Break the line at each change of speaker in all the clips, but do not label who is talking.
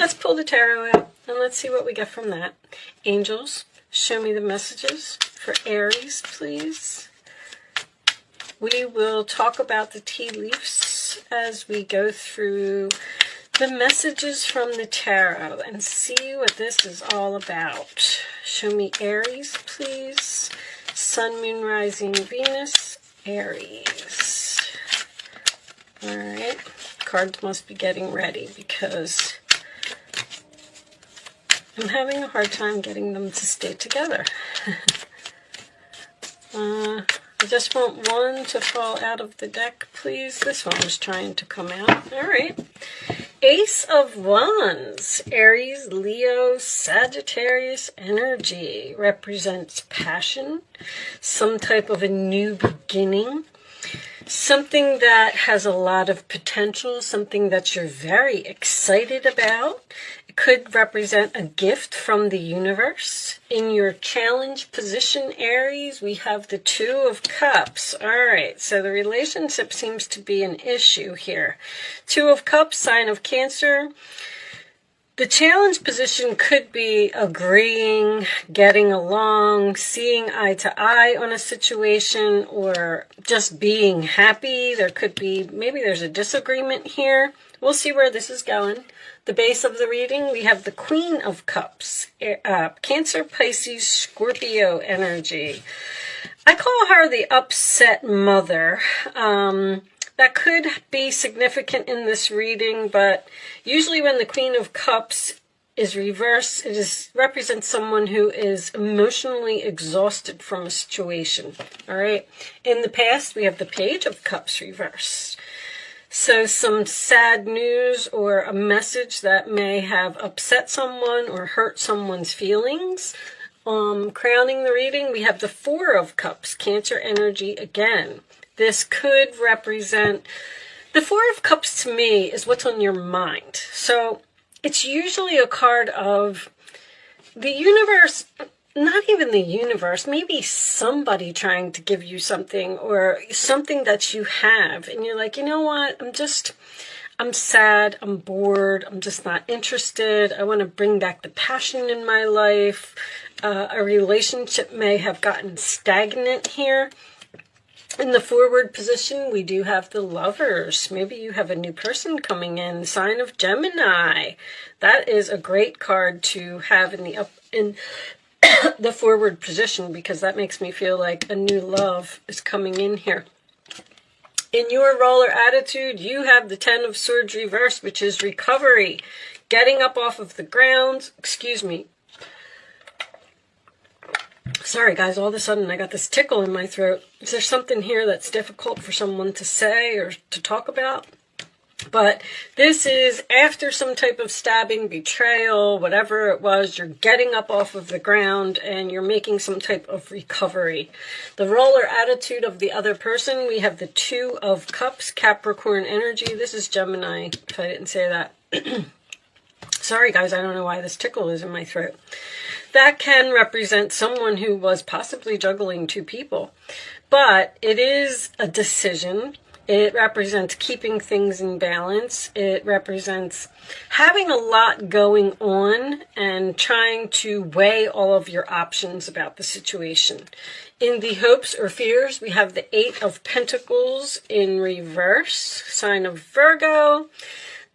let's pull the tarot out and let's see what we get from that. Angels, show me the messages for Aries, please. We will talk about the tea leaves as we go through the messages from the tarot and see what this is all about. Show me Aries, please. Sun, Moon, Rising, Venus, Aries. All right. Cards must be getting ready because I'm having a hard time getting them to stay together. I just want one to fall out of the deck, please. This one was trying to come out. All right. Ace of Wands, Aries, Leo, Sagittarius energy represents passion, some type of a new beginning, something that has a lot of potential, something that you're very excited about. It could represent a gift from the universe. In your challenge position, Aries, we have the Two of Cups. All right, so the relationship seems to be an issue here. Two of Cups, sign of Cancer. The challenge position could be agreeing, getting along, seeing eye to eye on a situation, or just being happy. There could be, maybe there's a disagreement here. We'll see where this is going. The base of the reading, we have the Queen of Cups, Cancer, Pisces, Scorpio energy. I call her the upset mother. That could be significant in this reading, but usually when the Queen of Cups is reversed, it represents someone who is emotionally exhausted from a situation. All right. In the past, we have the Page of Cups reversed. So some sad news or a message that may have upset someone or hurt someone's feelings. Crowning the reading, we have the Four of Cups, Cancer energy again. This could represent, the Four of Cups to me is what's on your mind. So it's usually a card of the universe, not even the universe, maybe somebody trying to give you something or something that you have. And you're like, you know what, I'm sad, I'm bored, I'm just not interested. I want to bring back the passion in my life. A relationship may have gotten stagnant here. In the forward position, we do have the Lovers. Maybe you have a new person coming in, sign of Gemini. That is a great card to have in the forward position because that makes me feel like a new love is coming in here. In your roller attitude, you have the Ten of Swords reversed, which is recovery, getting up off of the ground. Excuse me. Sorry, guys, all of a sudden I got this tickle in my throat. Is there something here that's difficult for someone to say or to talk about? But this is after some type of stabbing, betrayal, whatever it was, you're getting up off of the ground and you're making some type of recovery. The roller attitude of the other person, we have the Two of Cups, Capricorn energy. This is Gemini, if I didn't say that. Sorry, guys, I don't know why this tickle is in my throat. That can represent someone who was possibly juggling two people. But it is a decision. It represents keeping things in balance. It represents having a lot going on and trying to weigh all of your options about the situation. In the hopes or fears, we have the Eight of Pentacles in reverse, sign of Virgo.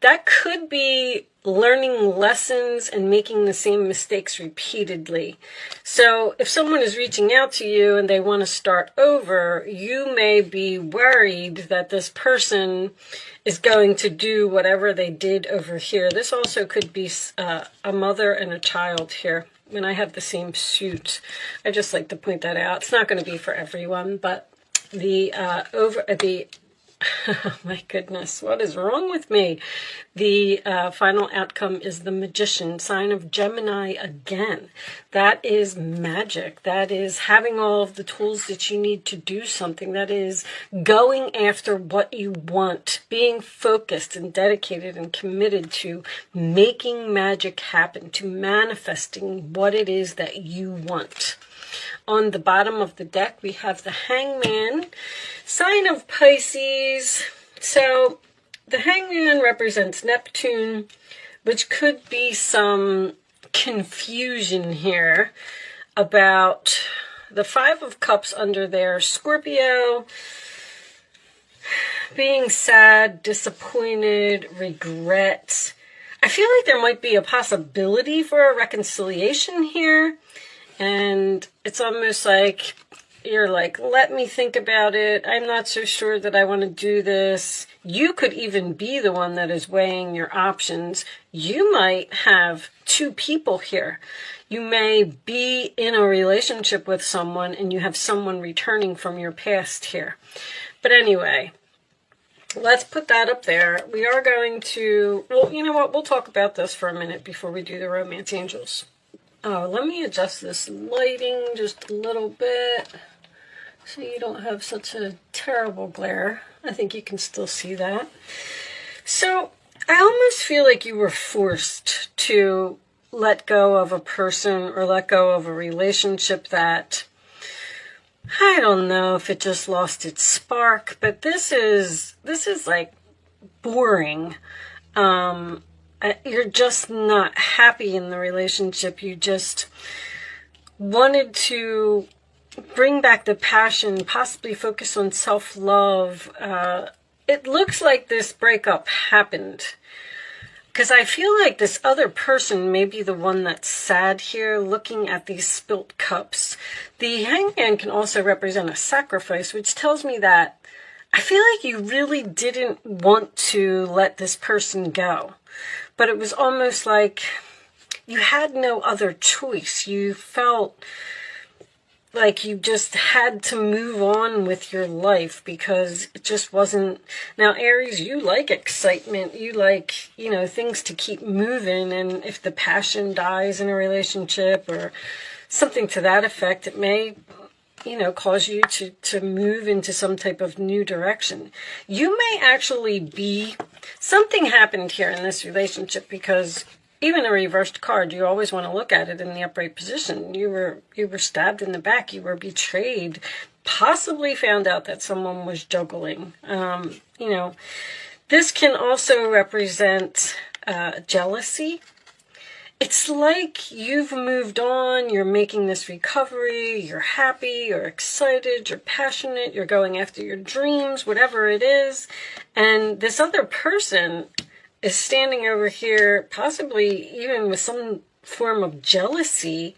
That could be learning lessons and making the same mistakes repeatedly. So if someone is reaching out to you and they want to start over, you may be worried that this person is going to do whatever they did over here. This also could be a mother and a child here. When I have the same suit, I just like to point that out. It's not going to be for everyone, but oh my goodness, what is wrong with me? The final outcome is the Magician, sign of Gemini again. That is magic. That is having all of the tools that you need to do something. That is going after what you want, being focused and dedicated and committed to making magic happen, to manifesting what it is that you want. On the bottom of the deck, we have the Hangman, sign of Pisces. So the Hangman represents Neptune, which could be some confusion here about the Five of Cups under there. Scorpio, being sad, disappointed, regret. I feel like there might be a possibility for a reconciliation here. And it's almost like you're like, let me think about it. I'm not so sure that I want to do this. You could even be the one that is weighing your options. You might have two people here. You may be in a relationship with someone and you have someone returning from your past here. But anyway, let's put that up there. We are going to, well, you know what? We'll talk about this for a minute before we do the romance angels. Oh, let me adjust this lighting just a little bit so you don't have such a terrible glare. I think you can still see that. So I almost feel like you were forced to let go of a person or let go of a relationship that, I don't know if it just lost its spark, but this is like boring. You're just not happy in the relationship. You just wanted to bring back the passion, possibly focus on self-love. It looks like this breakup happened because I feel like this other person may be the one that's sad here, looking at these spilt cups. The hangman can also represent a sacrifice, which tells me that I feel like you really didn't want to let this person go. But it was almost like you had no other choice. You felt like you just had to move on with your life because it just wasn't. Now, Aries, you like excitement. You like, things to keep moving. And if the passion dies in a relationship or something to that effect, it may, cause you to move into some type of new direction. You may actually be, something happened here in this relationship because even a reversed card, you always want to look at it in the upright position. You were stabbed in the back. You were betrayed, possibly found out that someone was juggling. This can also represent jealousy. It's like you've moved on, you're making this recovery, you're happy, you're excited, you're passionate, you're going after your dreams, whatever it is. And this other person is standing over here, possibly even with some form of jealousy,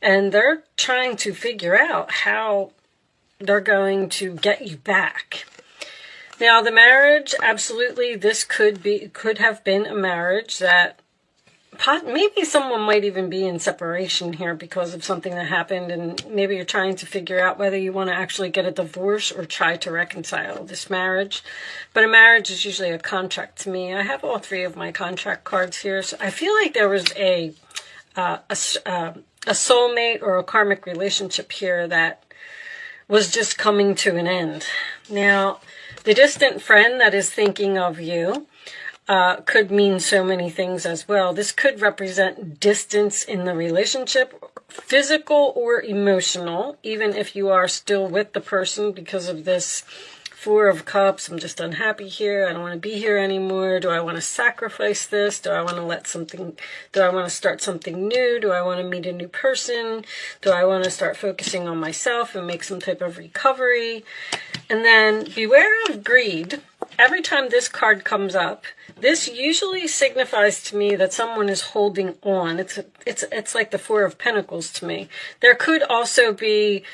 and they're trying to figure out how they're going to get you back. Now, the marriage, absolutely, this could have been a marriage that maybe someone might even be in separation here because of something that happened, and maybe you're trying to figure out whether you want to actually get a divorce or try to reconcile this marriage. But a marriage is usually a contract to me. I have all three of my contract cards here, so I feel like there was a soulmate or a karmic relationship here that was just coming to an end. Now, the distant friend that is thinking of you could mean so many things as well. This could represent distance in the relationship, physical or emotional, even if you are still with the person because of this Four of Cups. I'm just unhappy here. I don't want to be here anymore. Do I want to sacrifice this? Do I want to start something new? Do I want to meet a new person? Do I want to start focusing on myself and make some type of recovery? And then beware of greed. Every time this card comes up, this usually signifies to me that someone is holding on. It's like the Four of Pentacles to me. There could also be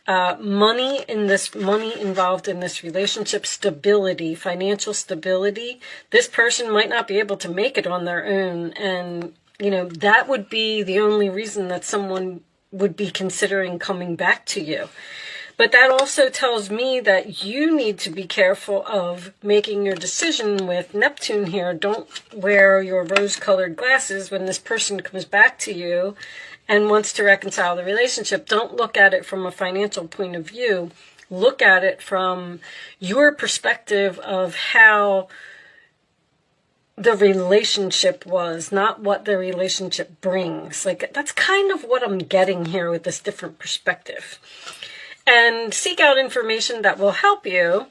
money involved in this relationship, stability, financial stability. This person might not be able to make it on their own, and that would be the only reason that someone would be considering coming back to you. But that also tells me that you need to be careful of making your decision with Neptune here. Don't wear your rose-colored glasses when this person comes back to you and wants to reconcile the relationship. Don't look at it from a financial point of view. Look at it from your perspective of how the relationship was, not what the relationship brings. Like, that's kind of what I'm getting here with this different perspective. And seek out information that will help you.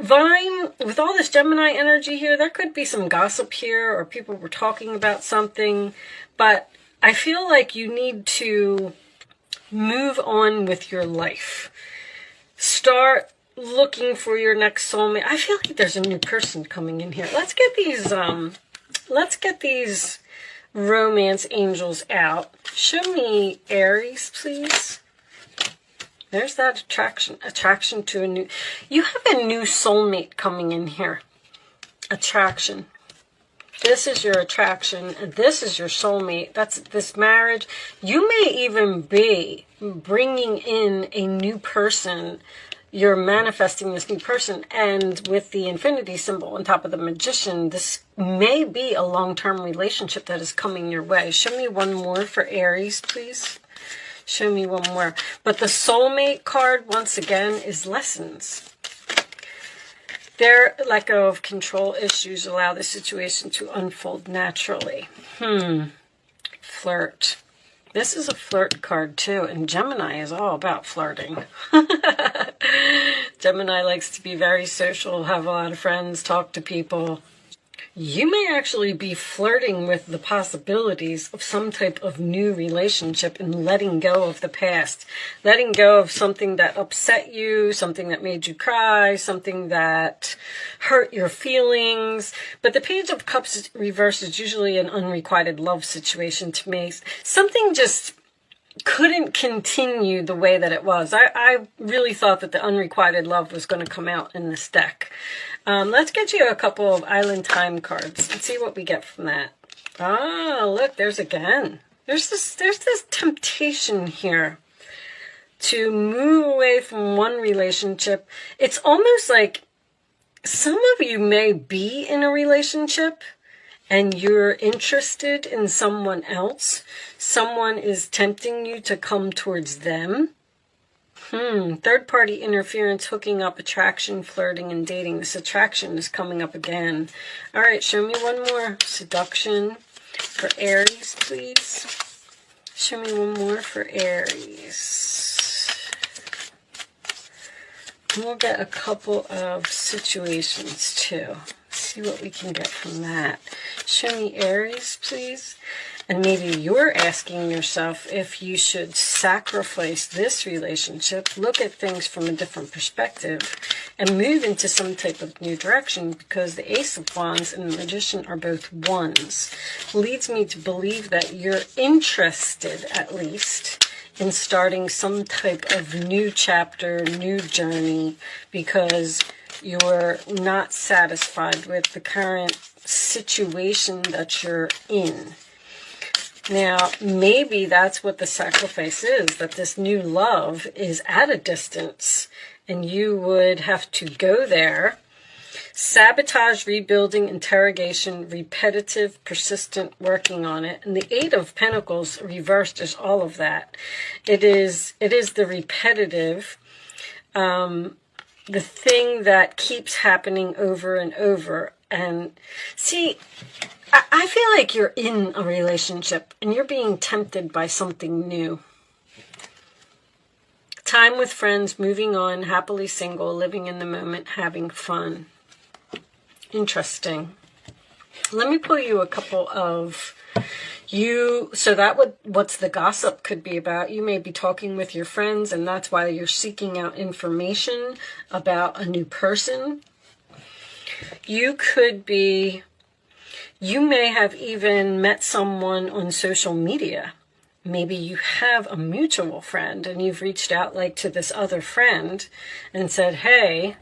Vine, with all this Gemini energy here, there could be some gossip here, or people were talking about something, but I feel like you need to move on with your life. Start looking for your next soulmate. I feel like there's a new person coming in here. Let's get these romance angels out. Show me Aries, please. There's that attraction to a new, you have a new soulmate coming in here. Attraction. This is your attraction, and this is your soulmate. That's this marriage. You may even be bringing in a new person. You're manifesting this new person, and with the infinity symbol on top of the magician, this may be a long-term relationship that is coming your way. Show me one more for Aries, please. Show me one more. But the soulmate card, once again, is lessons. Their let go of control issues allow the situation to unfold naturally. Flirt. This is a flirt card too, and Gemini is all about flirting. Gemini likes to be very social, have a lot of friends, talk to people. You may actually be flirting with the possibilities of some type of new relationship and letting go of the past. Letting go of something that upset you, something that made you cry, something that hurt your feelings. But the Page of Cups reversed is usually an unrequited love situation to me. Something just couldn't continue the way that it was. I really thought that the unrequited love was going to come out in this deck. Let's get you a couple of Island Time cards and see what we get from that. Ah, look, there's this temptation here to move away from one relationship. It's almost like some of you may be in a relationship and you're interested in someone else. Someone is tempting you to come towards them. Third-party interference, hooking up, attraction, flirting, and dating. This attraction is coming up again. All right, show me one more. Seduction for Aries, please. Show me one more for Aries. And we'll get a couple of situations, too. See what we can get from that. Show me Aries, please. And maybe you're asking yourself if you should sacrifice this relationship, look at things from a different perspective, and move into some type of new direction, because the Ace of Wands and the Magician are both ones. Leads me to believe that you're interested, at least, in starting some type of new chapter, new journey, because you're not satisfied with the current situation that you're in. Now, maybe that's what the sacrifice is, that this new love is at a distance, and you would have to go there. Sabotage, rebuilding, interrogation, repetitive, persistent, working on it. And the Eight of Pentacles reversed is all of that. It is the repetitive, the thing that keeps happening over and over. And see, I feel like you're in a relationship and you're being tempted by something new. Time with friends, moving on, happily single, living in the moment, having fun. Interesting. Let me pull you a couple of so that what's the gossip could be about. You may be talking with your friends, and that's why you're seeking out information about a new person. You may have even met someone on social media. Maybe you have a mutual friend and you've reached out like to this other friend and said, hey,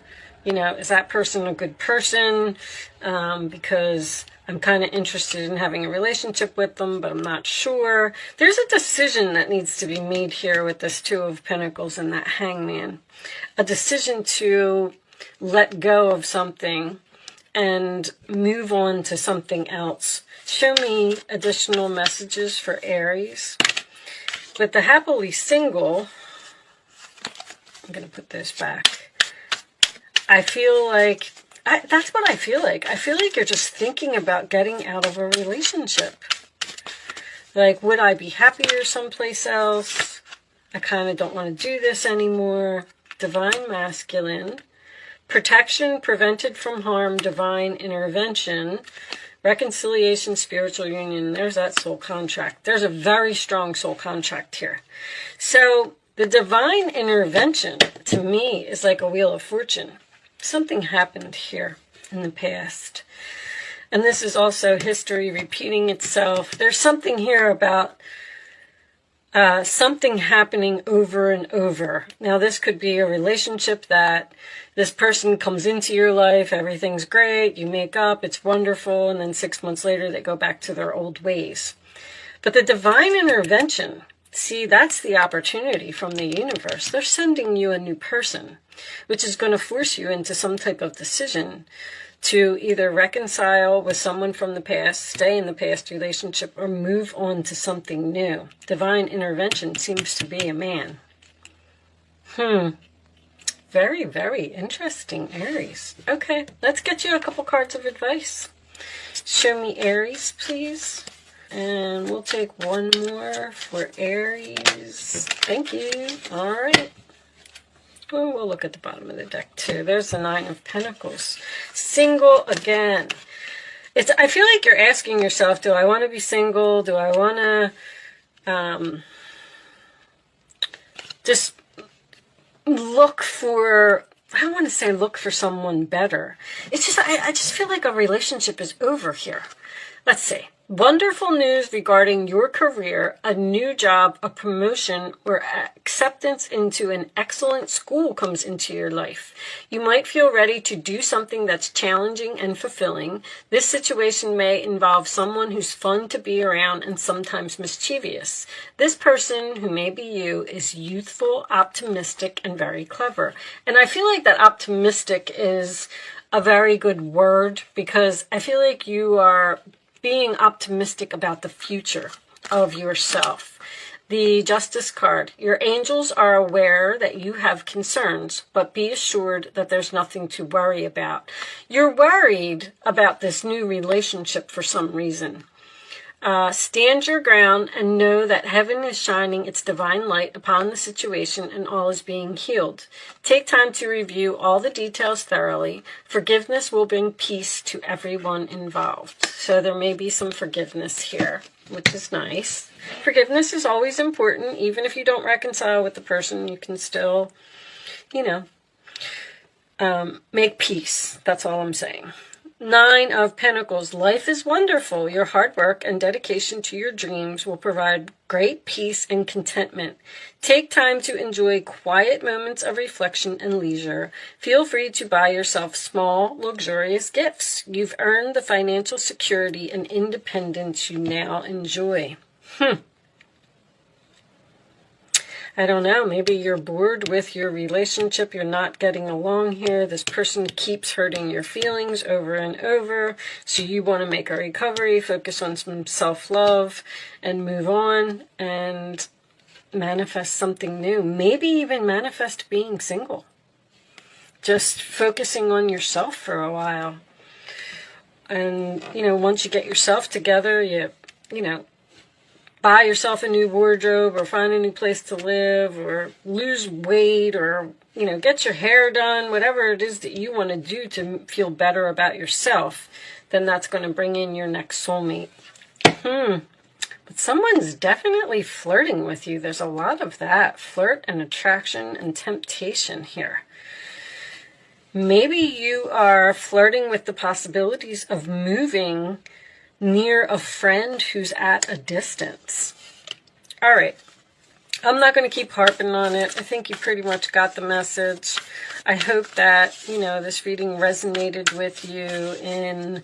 is that person a good person? Because I'm kind of interested in having a relationship with them, but I'm not sure. There's a decision that needs to be made here with this Two of Pentacles and that Hangman. A decision to let go of something and move on to something else. Show me additional messages for Aries. With the happily single, I'm going to put this back. I feel like, that's what I feel like. I feel like you're just thinking about getting out of a relationship. Like, would I be happier someplace else? I kind of don't want to do this anymore. Divine Masculine. protection, prevented from harm, divine intervention, reconciliation, spiritual union. There's that soul contract. There's a very strong soul contract here. So the divine intervention to me is like a wheel of fortune. Something happened here in the past. And this is also history repeating itself. There's something here about something happening over and over. Now, this could be a relationship that this person comes into your life, everything's great, you make up, it's wonderful, and then 6 months later they go back to their old ways. But the divine intervention, see, that's the opportunity from the universe. They're sending you a new person, which is going to force you into some type of decision to either reconcile with someone from the past, stay in the past relationship, or move on to something new. Divine intervention seems to be a man. Very, very interesting, Aries. Okay, let's get you a couple cards of advice. Show me Aries, please. And we'll take one more for Aries. Thank you. All right. Oh, we'll look at the bottom of the deck too. There's the Nine of Pentacles. Single again. I feel like you're asking yourself, do I want to be single? Do I want to just look for, I don't want to say look for someone better. It's just, I just feel like a relationship is over here. Let's see. Wonderful news regarding your career, a new job, a promotion, or acceptance into an excellent school comes into your life. You might feel ready to do something that's challenging and fulfilling. This situation may involve someone who's fun to be around and sometimes mischievous. This person, who may be you, is youthful, optimistic, and very clever. And I feel like that optimistic is a very good word, because I feel like you are being optimistic about the future of yourself. The Justice card. Your angels are aware that you have concerns, but be assured that there's nothing to worry about. You're worried about this new relationship for some reason. Stand your ground and know that heaven is shining its divine light upon the situation and all is being healed. Take time to review all the details thoroughly. Forgiveness will bring peace to everyone involved. So there may be some forgiveness here, which is nice. Forgiveness is always important. Even if you don't reconcile with the person, you can still, make peace. That's all I'm saying. Nine of Pentacles. Life is wonderful. Your hard work and dedication to your dreams will provide great peace and contentment. Take time to enjoy quiet moments of reflection and leisure. Feel free to buy yourself small, luxurious gifts. You've earned the financial security and independence you now enjoy. I don't know, maybe you're bored with your relationship, you're not getting along here, this person keeps hurting your feelings over and over, so you want to make a recovery, focus on some self-love, and move on, and manifest something new. Maybe even manifest being single. Just focusing on yourself for a while. And, once you get yourself together, you buy yourself a new wardrobe, or find a new place to live, or lose weight, or, get your hair done, whatever it is that you want to do to feel better about yourself, then that's going to bring in your next soulmate. But someone's definitely flirting with you. There's a lot of that. Flirt and attraction and temptation here. Maybe you are flirting with the possibilities of moving near a friend who's at a distance. All right. I'm not going to keep harping on it. I think you pretty much got the message. I hope that, this reading resonated with you in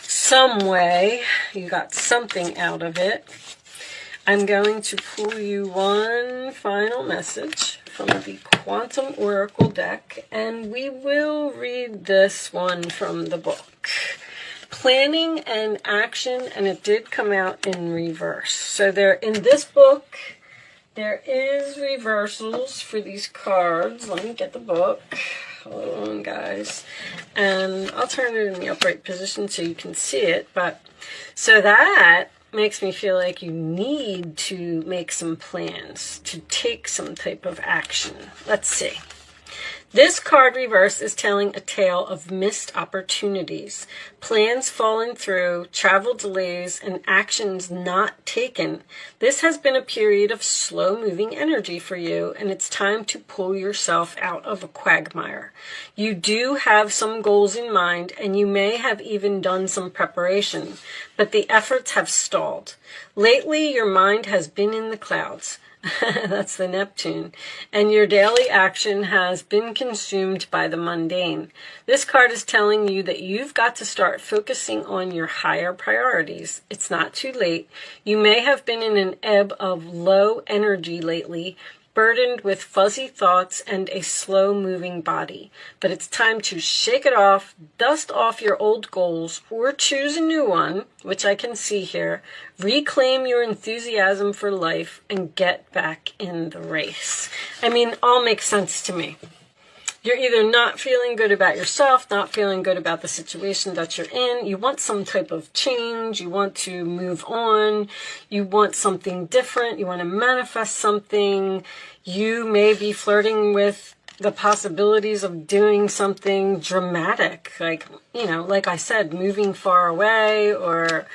some way. You got something out of it. I'm going to pull you one final message from the Quantum Oracle deck, and we will read this one from the book. Planning and action, and it did come out in reverse. So in this book, there is reversals for these cards. Let me get the book. Hold on, guys. And I'll turn it in the upright position so you can see it. So that makes me feel like you need to make some plans, to take some type of action. Let's see. This card reverse is telling a tale of missed opportunities, plans falling through, travel delays, and actions not taken. This has been a period of slow-moving energy for you, and it's time to pull yourself out of a quagmire. You do have some goals in mind, and you may have even done some preparation, but the efforts have stalled. Lately, your mind has been in the clouds. That's the Neptune. And your daily action has been consumed by the mundane. This card is telling you that you've got to start focusing on your higher priorities. It's not too late. You may have been in an ebb of low energy lately, burdened with fuzzy thoughts and a slow-moving body. But it's time to shake it off, dust off your old goals, or choose a new one, which I can see here, reclaim your enthusiasm for life, and get back in the race. I mean, all makes sense to me. You're either not feeling good about yourself, not feeling good about the situation that you're in. You want some type of change. You want to move on. You want something different. You want to manifest something. You may be flirting with the possibilities of doing something dramatic, like, like I said, moving far away, or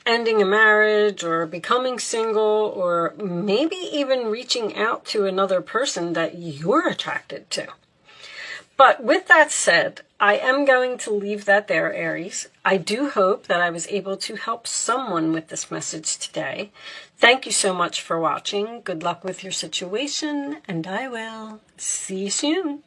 ending a marriage, or becoming single, or maybe even reaching out to another person that you're attracted to. But with that said, I am going to leave that there, Aries. I do hope that I was able to help someone with this message today. Thank you so much for watching. Good luck with your situation, and I will see you soon.